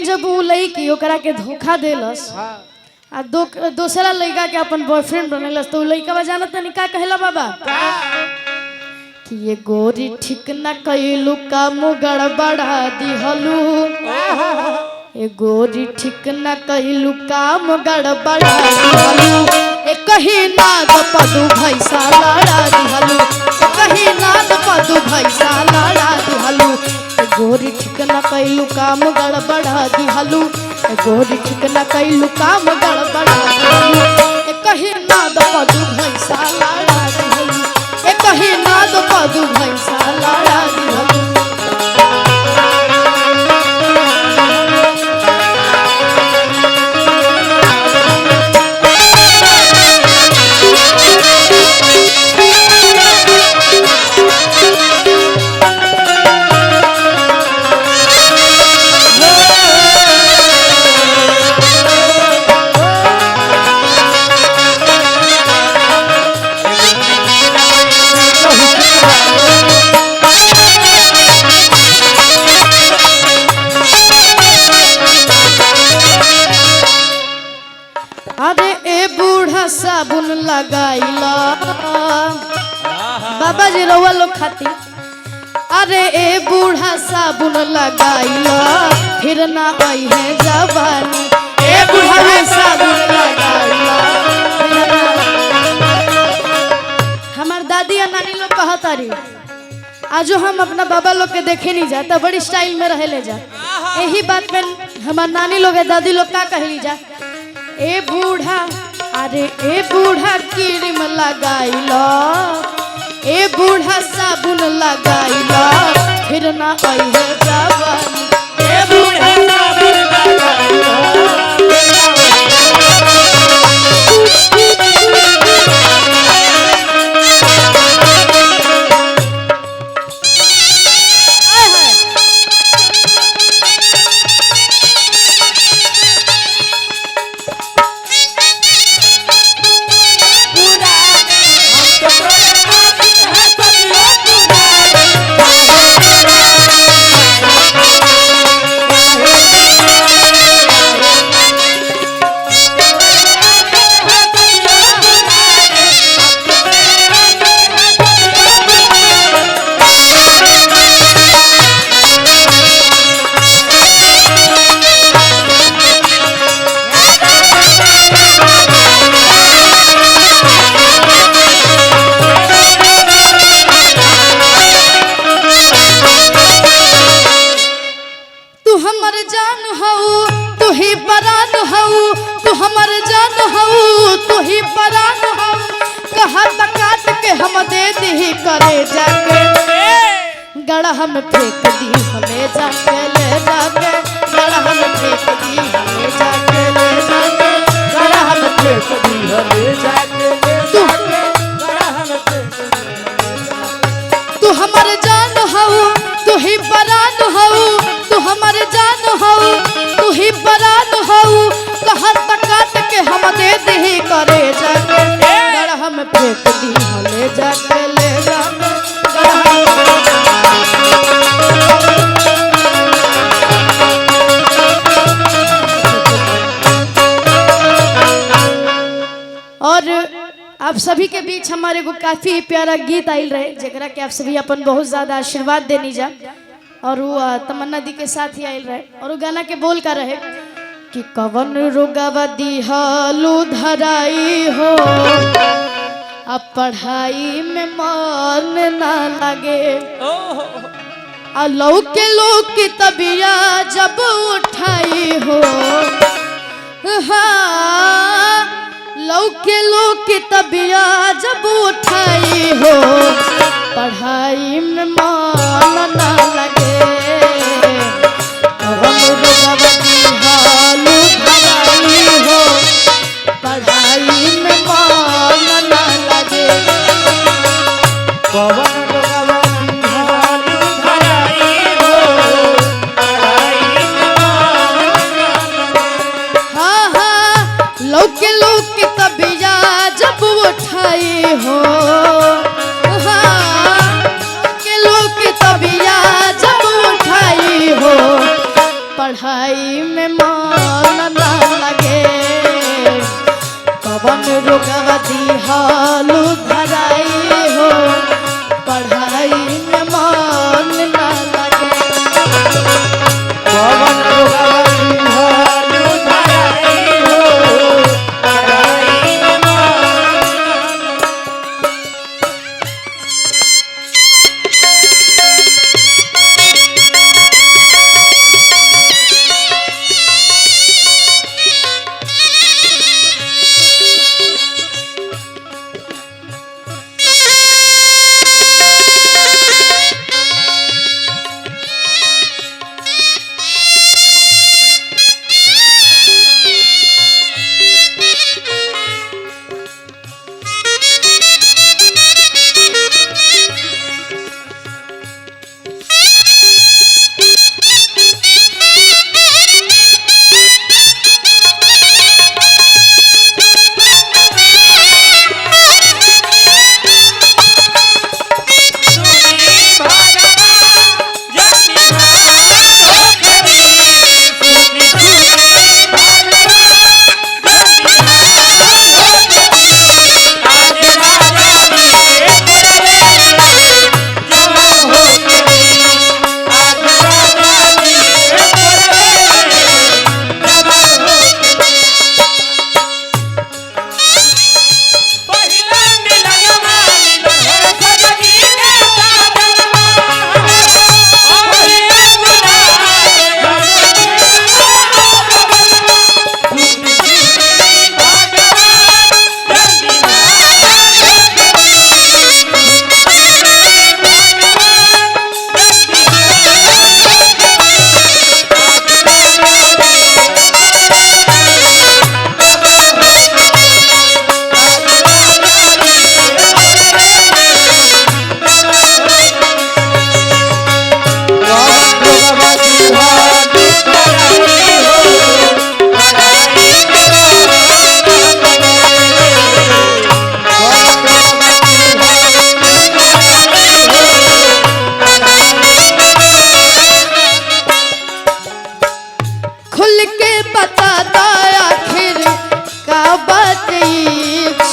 जब वो लड़की ओकरा के धोखा देलस आ दूसरा लड़का के अपन बॉयफ्रेंड बनेलस तो लड़का जानत नहीं का कहला बाबा कि ये गोरी ठीक न कइलू काम गड़बड़ा दिहलू ये गोरी ठीक न कइलू काम गड़बड़ा दिहलू ए कहीं नाद पदू भैसा लड़ा दिहलू कहीं नाद पदू भैसा लड़ा दिहलू गोरी ठीक न कइलू काम गड़बड़ा दिहलू गोरी ठीक न कइलू काम गड़बड़ा दिहलू ए कहीं नाद पदू भैसा लड़ा दिहलू ए कहीं नाद पदू भैसा लड़ा दिहलू अरे ए बूढ़ा साबुन लगाइला बाबा जी रउआ लोग खाती अरे ए बूढ़ा साबुन लगाइला फिर ना आई है जवानी ए बूढ़ा साबुन लगाइला हमार दादी या नानी लोग कहता रही आजो हम अपना बाबा लोग के देखे नहीं जाता बड़ी स्टाइल में रहे ले जा यही बात में हमार नानी लोग दादी लोग का कहली जा ए बूढ़ा अरे ए बूढ़ा क्रीम लगाइला ए बूढ़ा साबुन लगाइला फिर ना आई है जवानी ए बूढ़ा साबुन लगाइला करे जाके गड़ा हम फेंक दी हमें जाके ले जाके गड़ा हम फेंक दी हमें जाके ले जाके गड़ा हम फेंक दी हमें जाके ले जाके गड़ा हम फेंक दी तू हमारे जान हऊ तू ही परान हऊ तू हमारे जान हऊ तू ही परान हऊ कहा तकात के हम दे दी करे जाके गड़ा हम फेंक दी हमें जाके ले जाके और आप सभी के बीच हमारे को काफी प्यारा गीत आयल रहे जरा के आप सभी अपन बहुत ज्यादा आशीर्वाद देनी जा और वो तमन्ना दी के साथ ही आयल रहे और वो गाना के बोल का रहे कि कवन रोगवा दिहलू धराई हो अब पढ़ाई में मन ना लगे लौके लोग की तबिया जब उठाई हो हाँ लौके लोग की तबिया जब उठाई हो पढ़ाई में मन ना लगे हालू भराई हो पढ़ाई में मन ना लगे लौके लोग की तबिया जब उठाई हो हाँ के लोग की तबिया में मन ना लगे कवन रोगवा दिहलु धराई हो पढ़ाई में मन ना लगे कवन रोगवा दिहलु धराई हो पढ़ाई में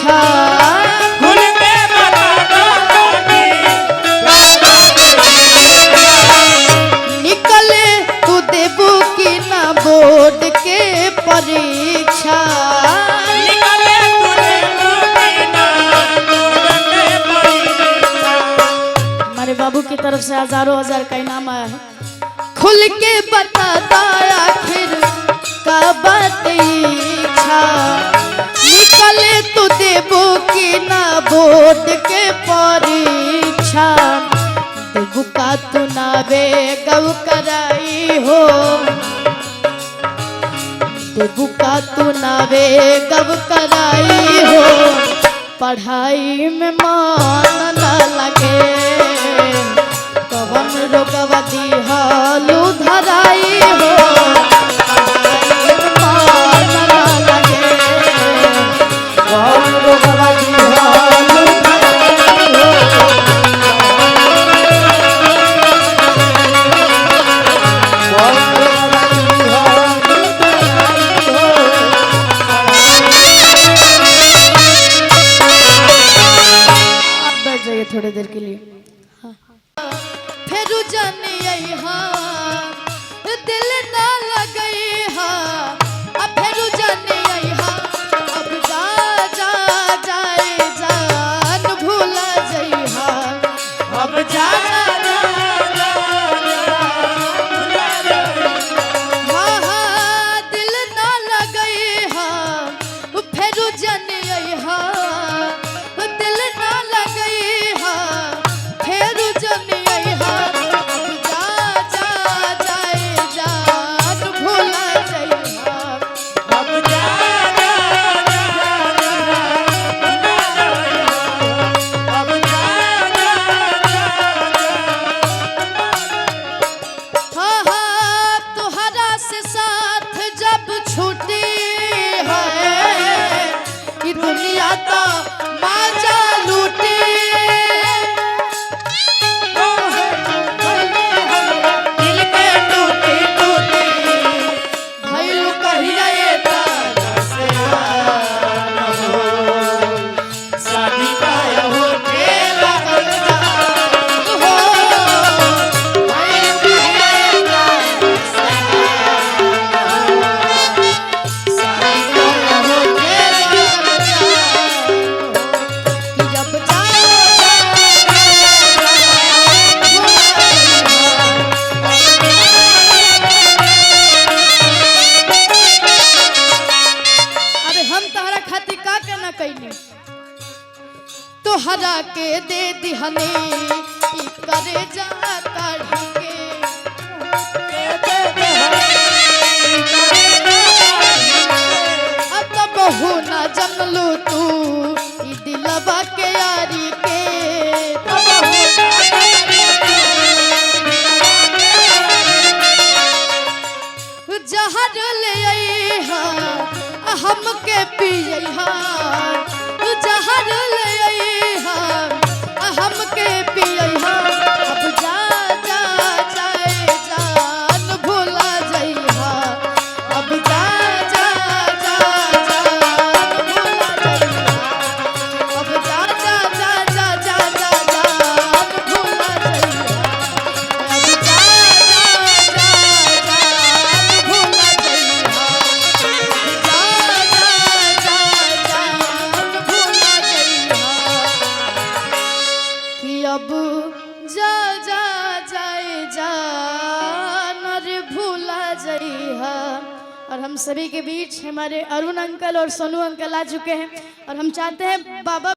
परीक्षा निकले तुझे मुकीना बोर्ड के परीक्षा। हमारे बाबू की तरफ से हजारों हजार का इनाम आया है। खुल के बता आखिर का बात इच्छा निकले तू देबो की ना बोर्ड के परीक्षा देबू का तू ना वे गौ कराई हो देबू का तू ना वे गौ कराई हो पढ़ाई में मन न लगे कवन रोगवा दिहलु धराई हो पढ़ाई में मन न लगे कवन रोगवा दिहलु धराई हो कवन रोगवा दिहलु धराई हो बैठ जाइए थोड़ी देर के लिए। हाँ। फिर जाने दिल ना तोहरा के दे दिहनी ई करे जा काढ़ी के अब तो बहु ना जनलू तू ई दिलवा के यारी के जहर ले अइहा हमके पियहा जहर ले अइहा हमके पियहा अब जा जा जाए जान भुला जइहा अब जा जा जा जान भुला जइहा अब जा जा जा जा जा जान भुला जइहा अब जा जा जा जान भुला जइहा जा जा जा जान भुला जइहा कि अब जा जा जाए जान रे भूला जइहा। और हम सभी के बीच हमारे अरुण अंकल और सोनू अंकल आ चुके हैं और हम चाहते हैं बाबा